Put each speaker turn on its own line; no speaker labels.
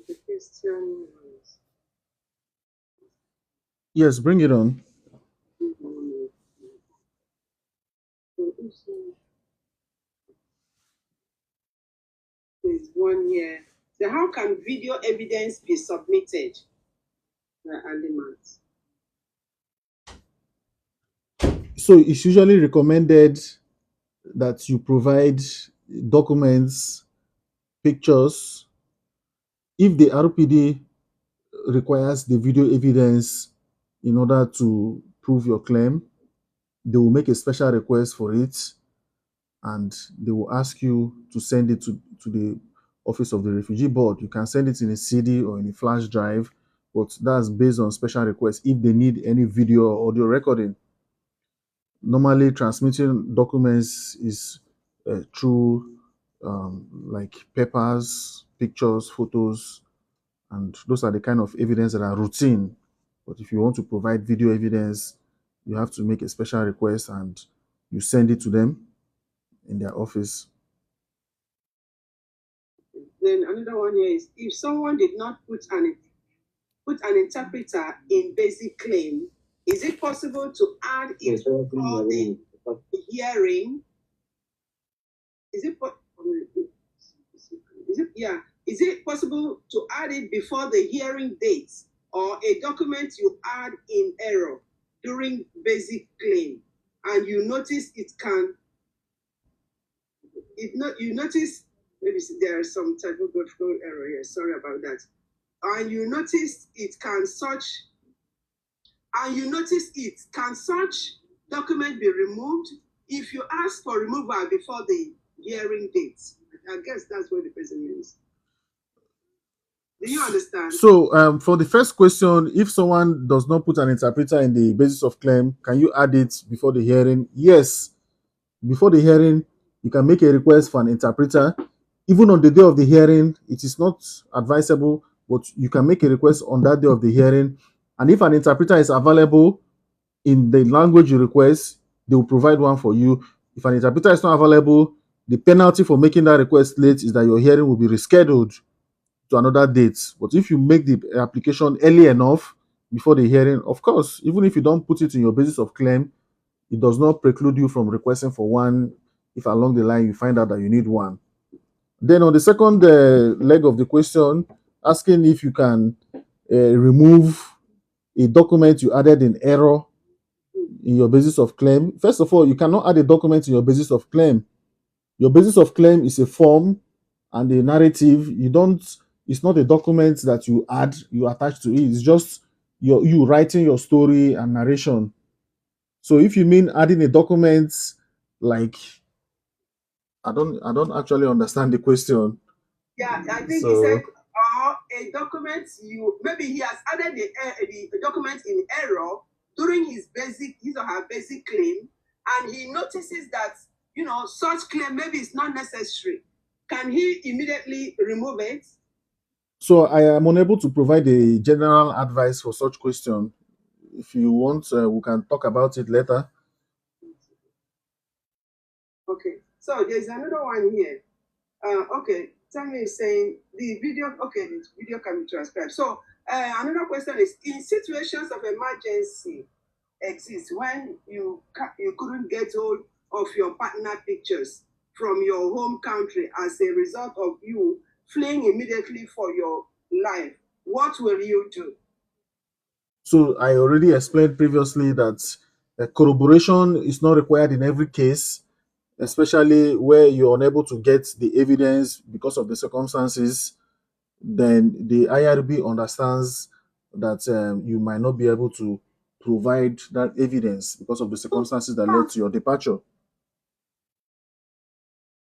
The question was,
Yes, bring it on.
there's one here. So how can video evidence be submitted?
So it's usually recommended that you provide documents, pictures. If the RPD requires the video evidence in order to prove your claim, they will make a special request for it and they will ask you to send it to the office of the refugee board. You can send it in a CD or in a flash drive, but that's based on special requests if they need any video or audio recording. Normally, transmitting documents is through like papers, pictures, photos, and those are the kind of evidence that are routine. But if you want to provide video evidence, you have to make a special request and you send it to them in their office.
Then another one here is, if someone did not put an interpreter in basic claim, is it possible to add it for the hearing? Is it possible to add it before the hearing date, or a document you add in error during basic claim, and you notice you notice maybe there is some typographical error here. Sorry about that. And you notice can such document be removed if you ask for removal before the hearing date? I guess that's what the person means. Do you understand?
So for the first question, if someone does not put an interpreter in the basis of claim, can you add it before the hearing? Yes. Before the hearing, you can make a request for an interpreter. Even on the day of the hearing, it is not advisable, but you can make a request on that day of the hearing. And if an interpreter is available in the language you request, they will provide one for you. If an interpreter is not available, the penalty for making that request late is that your hearing will be rescheduled to another date. But if you make the application early enough before the hearing, of course, even if you don't put it in your basis of claim, it does not preclude you from requesting for one if along the line you find out that you need one. Then on the second leg of the question, asking if you can remove a document you added in error in your basis of claim. First of all, you cannot add a document in your basis of claim. Your basis of claim is a form and a narrative. It's not a document that you attach to it. It's just you writing your story and narration. So if you mean adding a document, like I don't actually understand the question.
Yeah, I think he said, a document maybe he has added the document in error during his or her basic claim, and he notices that such claim maybe it's not necessary. Can he immediately remove it?
So I am unable to provide a general advice for such question. If you want, we can talk about it later.
Okay, so there's another one here. Okay, Tammy is saying the video can be transcribed. So another question is, in situations of emergency exist when you couldn't get hold of your partner pictures from your home country as a result of you fleeing immediately for your life, what will you do?
So I already explained previously that corroboration is not required in every case, especially where you're unable to get the evidence because of the circumstances. Then the IRB understands that you might not be able to provide that evidence because of the circumstances that led to your departure.